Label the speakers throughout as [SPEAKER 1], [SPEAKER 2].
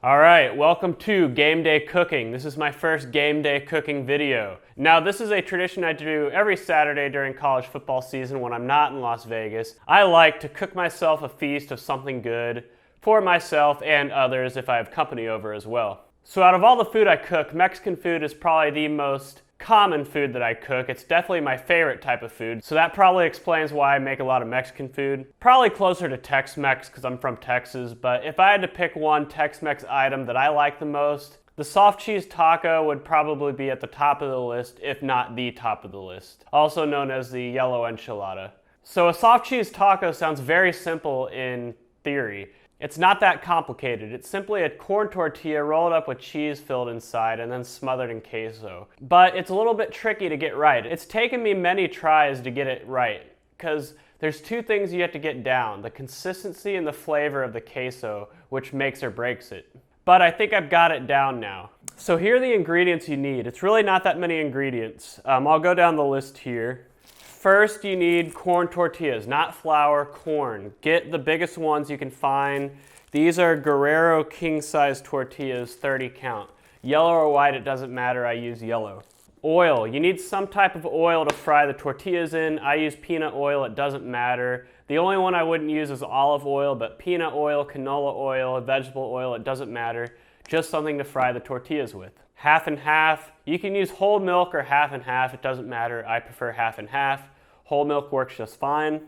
[SPEAKER 1] All right, welcome to Gameday Cooking. This is my first Gameday Cooking video. Now, this is a tradition I do every Saturday during college football season when I'm not in Las Vegas. I like to cook myself a feast of something good for myself and others if I have company over as well. So out of all the food I cook, Mexican food is probably the most common food that I cook. It's definitely my favorite type of food, so that probably explains why I make a lot of Mexican food. Probably closer to Tex-Mex because I'm from Texas, but if I had to pick one Tex-Mex item that I like the most, the soft cheese taco would probably be at the top of the list, if not the top of the list, also known as the yellow enchilada. So a soft cheese taco sounds very simple in theory. It's not that complicated. It's simply a corn tortilla rolled up with cheese filled inside and then smothered in queso. But it's a little bit tricky to get right. It's taken me many tries to get it right because there's two things you have to get down: the consistency and the flavor of the queso, which makes or breaks it. But I think I've got it down now. So here are the ingredients you need. It's really not that many ingredients. I'll go down the list here. First, you need corn tortillas, not flour, corn. Get the biggest ones you can find. These are Guerrero king-size tortillas, 30 count. Yellow or white, it doesn't matter, I use yellow. Oil, you need some type of oil to fry the tortillas in. I use peanut oil, it doesn't matter. The only one I wouldn't use is olive oil, but peanut oil, canola oil, vegetable oil, it doesn't matter. Just something to fry the tortillas with. Half and half. You can use whole milk or half and half. It doesn't matter. I prefer half and half. Whole milk works just fine.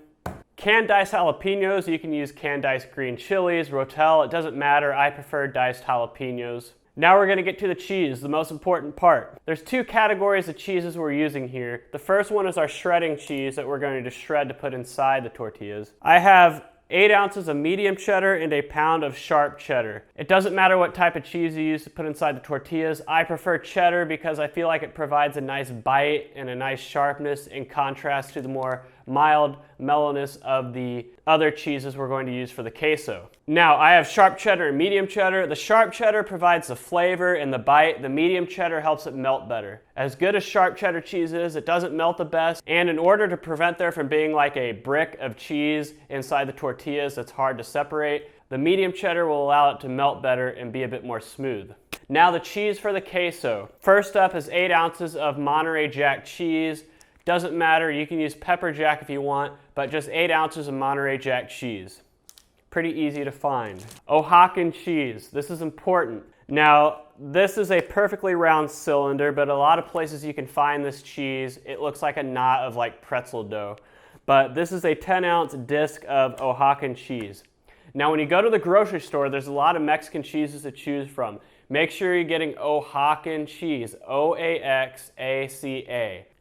[SPEAKER 1] Canned diced jalapenos. You can use canned diced green chilies, Rotel. It doesn't matter. I prefer diced jalapenos. Now we're going to get to the cheese, the most important part. There's two categories of cheeses we're using here. The first one is our shredding cheese that we're going to shred to put inside the tortillas. I have 8 ounces of medium cheddar and a pound of sharp cheddar. It doesn't matter what type of cheese you use to put inside the tortillas. I prefer cheddar because I feel like it provides a nice bite and a nice sharpness in contrast to the more mild mellowness of the other cheeses we're going to use for the queso. Now, I have sharp cheddar and medium cheddar. The sharp cheddar provides the flavor and the bite. The medium cheddar helps it melt better. As good as sharp cheddar cheese is, it doesn't melt the best. And in order to prevent there from being like a brick of cheese inside the tortillas that's hard to separate, the medium cheddar will allow it to melt better and be a bit more smooth. Now the cheese for the queso. First up is 8 ounces of Monterrey Jack cheese. Doesn't matter, you can use pepper jack if you want, but just 8 ounces of Monterrey Jack cheese. Pretty easy to find. Oaxacan cheese, this is important. Now, this is a perfectly round cylinder, but a lot of places you can find this cheese. It looks like a knot of like pretzel dough. But this is a 10-ounce disc of Oaxacan cheese. Now, when you go to the grocery store, there's a lot of Mexican cheeses to choose from. Make sure you're getting Oaxacan cheese, O-A-X-A-C-A,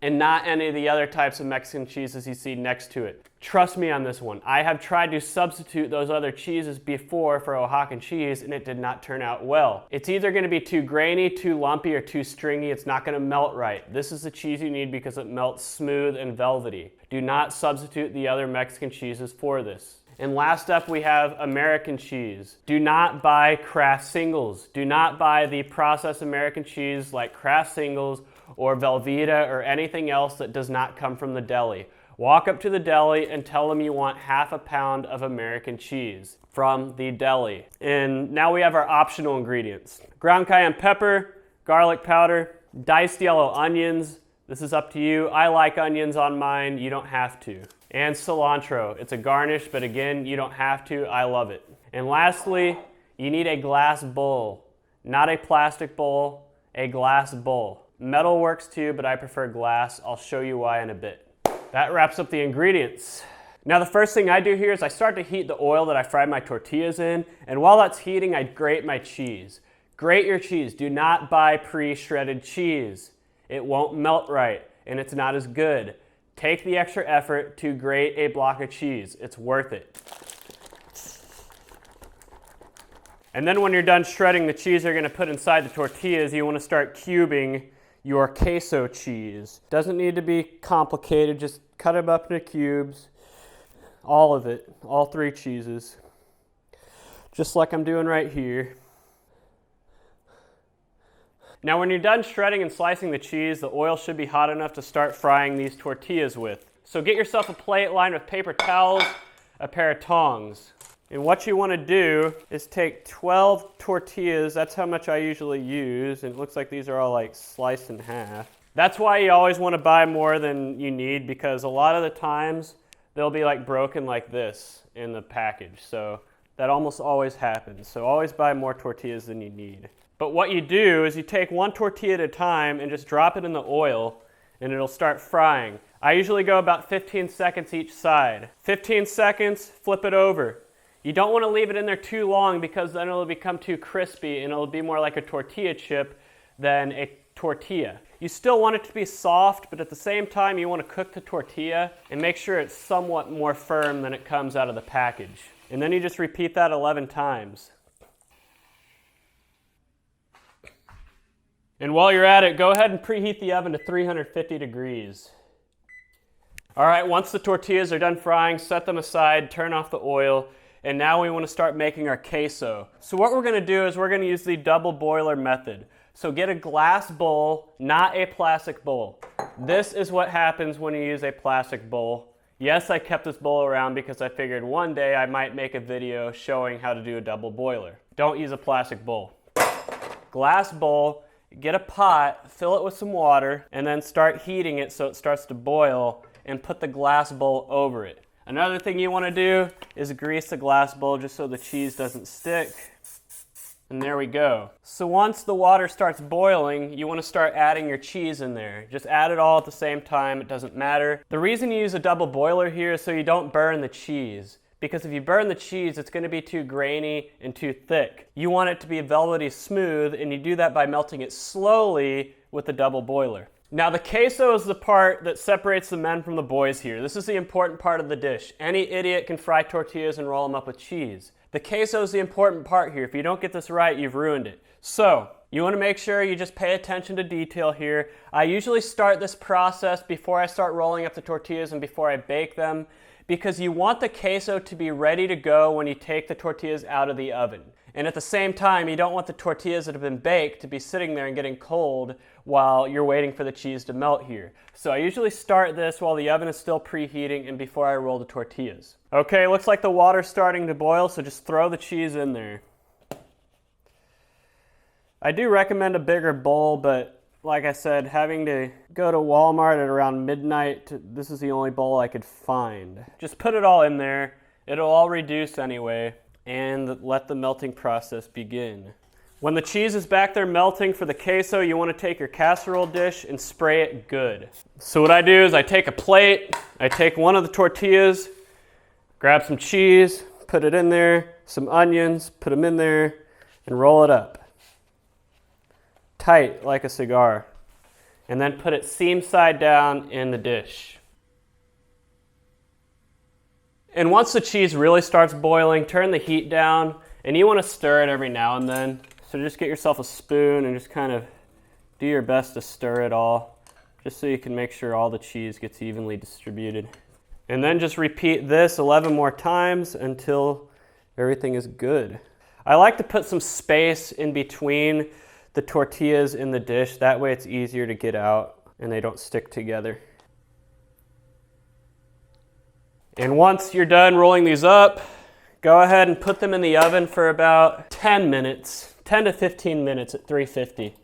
[SPEAKER 1] and not any of the other types of Mexican cheeses you see next to it. Trust me on this one. I have tried to substitute those other cheeses before for Oaxacan cheese, and it did not turn out well. It's either going to be too grainy, too lumpy, or too stringy. It's not going to melt right. This is the cheese you need because it melts smooth and velvety. Do not substitute the other Mexican cheeses for this. And last up, we have American cheese. Do not buy Kraft singles. Do not buy the processed American cheese like Kraft singles or Velveeta or anything else that does not come from the deli. Walk up to the deli and tell them you want half a pound of American cheese from the deli. And now we have our optional ingredients. Ground cayenne pepper, garlic powder, diced yellow onions. This is up to you. I like onions on mine. You don't have to. And cilantro. It's a garnish, but again, you don't have to. I love it. And lastly, you need a glass bowl. Not a plastic bowl, a glass bowl. Metal works too, but I prefer glass. I'll show you why in a bit. That wraps up the ingredients. Now the first thing I do here is I start to heat the oil that I fried my tortillas in, and while that's heating, I grate my cheese. Grate your cheese. Do not buy pre-shredded cheese. It won't melt right, and it's not as good. Take the extra effort to grate a block of cheese. It's worth it. And then when you're done shredding the cheese you're going to put inside the tortillas, you want to start cubing your queso cheese. Doesn't need to be complicated. Just cut them up into cubes. All of it. All 3 cheeses. Just like I'm doing right here. Now when you're done shredding and slicing the cheese, the oil should be hot enough to start frying these tortillas with. So get yourself a plate lined with paper towels, a pair of tongs. And what you want to do is take 12 tortillas. That's how much I usually use. And it looks like these are all like sliced in half. That's why you always want to buy more than you need, because a lot of the times they'll be like broken like this in the package. So that almost always happens. So always buy more tortillas than you need. But what you do is you take one tortilla at a time and just drop it in the oil and it'll start frying. I usually go about 15 seconds each side. 15 seconds, flip it over. You don't want to leave it in there too long because then it'll become too crispy and it'll be more like a tortilla chip than a tortilla. You still want it to be soft, but at the same time you want to cook the tortilla and make sure it's somewhat more firm than it comes out of the package. And then you just repeat that 11 times. And while you're at it, go ahead and preheat the oven to 350 degrees. All right, once the tortillas are done frying, set them aside, turn off the oil, and now we want to start making our queso. So what we're going to do is we're going to use the double boiler method. So get a glass bowl, not a plastic bowl. This is what happens when you use a plastic bowl. Yes, I kept this bowl around because I figured one day I might make a video showing how to do a double boiler. Don't use a plastic bowl. Glass bowl, get a pot, fill it with some water, and then start heating it so it starts to boil, and put the glass bowl over it. Another thing you want to do is grease the glass bowl just so the cheese doesn't stick. And there we go. So once the water starts boiling, you want to start adding your cheese in there. Just add it all at the same time, it doesn't matter. The reason you use a double boiler here is so you don't burn the cheese. Because if you burn the cheese, it's going to be too grainy and too thick. You want it to be velvety smooth, and you do that by melting it slowly with the double boiler. Now the queso is the part that separates the men from the boys here. This is the important part of the dish. Any idiot can fry tortillas and roll them up with cheese. The queso is the important part here. If you don't get this right, you've ruined it. So, you want to make sure you just pay attention to detail here. I usually start this process before I start rolling up the tortillas and before I bake them, because you want the queso to be ready to go when you take the tortillas out of the oven. And at the same time, you don't want the tortillas that have been baked to be sitting there and getting cold while you're waiting for the cheese to melt here. So I usually start this while the oven is still preheating and before I roll the tortillas. Okay, looks like the water's starting to boil, so just throw the cheese in there. I do recommend a bigger bowl, but like I said, having to go to Walmart at around midnight, this is the only bowl I could find. Just put it all in there. It'll all reduce anyway, and let the melting process begin. When the cheese is back there melting for the queso, you want to take your casserole dish and spray it good. So what I do is I take a plate, I take one of the tortillas, grab some cheese, put it in there, some onions, put them in there, and roll it up. Tight like a cigar. And then put it seam side down in the dish. And once the cheese really starts boiling, turn the heat down, and you want to stir it every now and then. So just get yourself a spoon and just kind of do your best to stir it all, just so you can make sure all the cheese gets evenly distributed. And then just repeat this 11 more times until everything is good. I like to put some space in between the tortillas in the dish. That way it's easier to get out and they don't stick together. And once you're done rolling these up, go ahead and put them in the oven for about 10 minutes, 10 to 15 minutes at 350.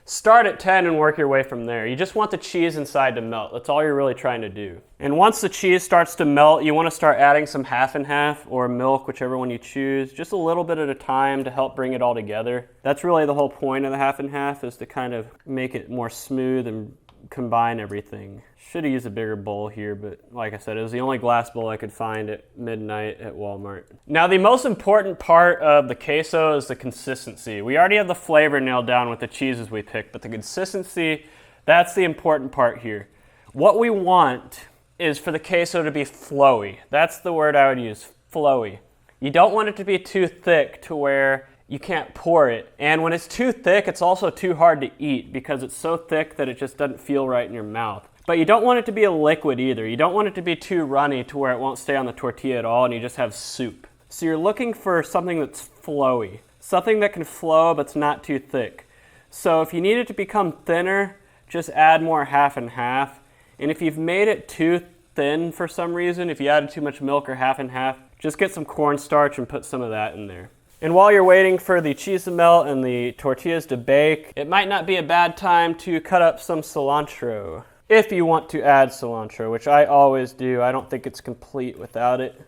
[SPEAKER 1] Start at 10 and work your way from there. You just want the cheese inside to melt. That's all you're really trying to do. And once the cheese starts to melt, you want to start adding some half and half or milk, whichever one you choose, just a little bit at a time to help bring it all together. That's really the whole point of the half and half, is to kind of make it more smooth and combine everything. Should have used a bigger bowl here, but like I said, it was the only glass bowl I could find at midnight at Walmart. Now the most important part of the queso is the consistency. We already have the flavor nailed down with the cheeses we picked, but the consistency, that's the important part here. What we want is for the queso to be flowy. That's the word I would use, flowy. You don't want it to be too thick to where you can't pour it. And when it's too thick, it's also too hard to eat because it's so thick that it just doesn't feel right in your mouth. But you don't want it to be a liquid either. You don't want it to be too runny to where it won't stay on the tortilla at all and you just have soup. So you're looking for something that's flowy. Something that can flow but's not too thick. So if you need it to become thinner, just add more half and half. And if you've made it too thin for some reason. If you added too much milk or half and half, just get some cornstarch and put some of that in there. And while you're waiting for the cheese to melt and the tortillas to bake, it might not be a bad time to cut up some cilantro. If you want to add cilantro, which I always do. I don't think it's complete without it.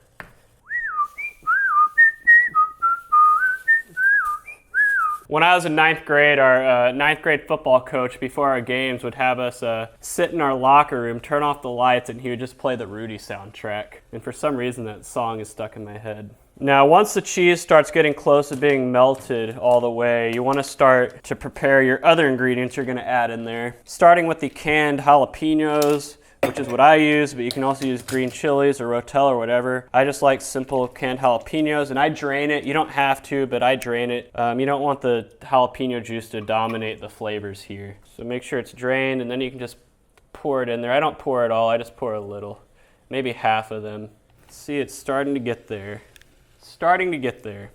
[SPEAKER 1] When I was in 9th grade, our 9th grade football coach, before our games, would have us sit in our locker room, turn off the lights, and he would just play the Rudy soundtrack. And for some reason, that song is stuck in my head. Now, once the cheese starts getting close to being melted all the way, you want to start to prepare your other ingredients you're going to add in there. Starting with the canned jalapenos, which is what I use, but you can also use green chilies or Rotel or whatever. I just like simple canned jalapenos, and I drain it. You don't have to, but I drain it. You don't want the jalapeno juice to dominate the flavors here. So make sure it's drained, and then you can just pour it in there. I don't pour it all, I just pour a little, maybe half of them. See, it's starting to get there. Starting to get there.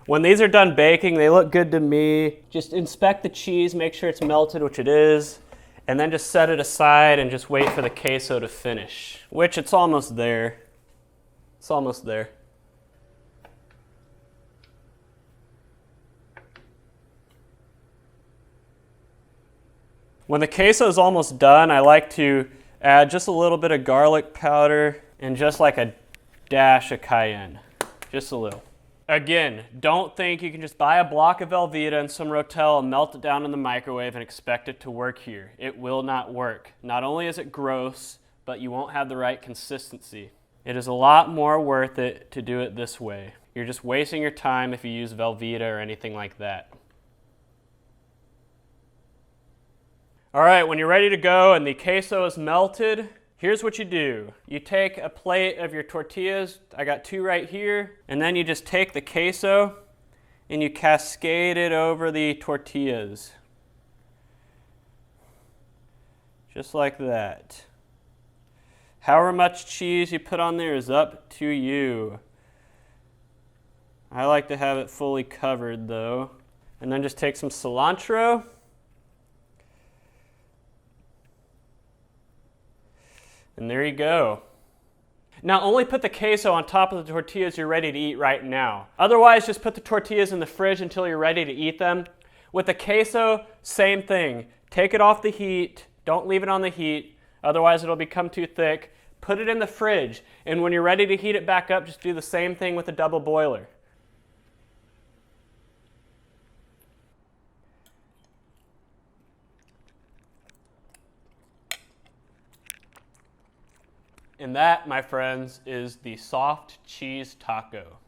[SPEAKER 1] When these are done baking, they look good to me. Just inspect the cheese, make sure it's melted, which it is, and then just set it aside and just wait for the queso to finish, which it's almost there. It's almost there. When the queso is almost done, I like to add just a little bit of garlic powder and just like a dash of cayenne, just a little. Again, don't think you can just buy a block of Velveeta and some Rotel and melt it down in the microwave and expect it to work here. It will not work. Not only is it gross, but you won't have the right consistency. It is a lot more worth it to do it this way. You're just wasting your time if you use Velveeta or anything like that. All right, when you're ready to go and the queso is melted, here's what you do. You take a plate of your tortillas, I got 2 right here, and then you just take the queso and you cascade it over the tortillas. Just like that. However much cheese you put on there is up to you. I like to have it fully covered though. And then just take some cilantro. And there you go. Now only put the queso on top of the tortillas you're ready to eat right now. Otherwise, just put the tortillas in the fridge until you're ready to eat them. With the queso, same thing. Take it off the heat. Don't leave it on the heat. Otherwise, it'll become too thick. Put it in the fridge. And when you're ready to heat it back up, just do the same thing with a double boiler. And that, my friends, is the soft cheese taco.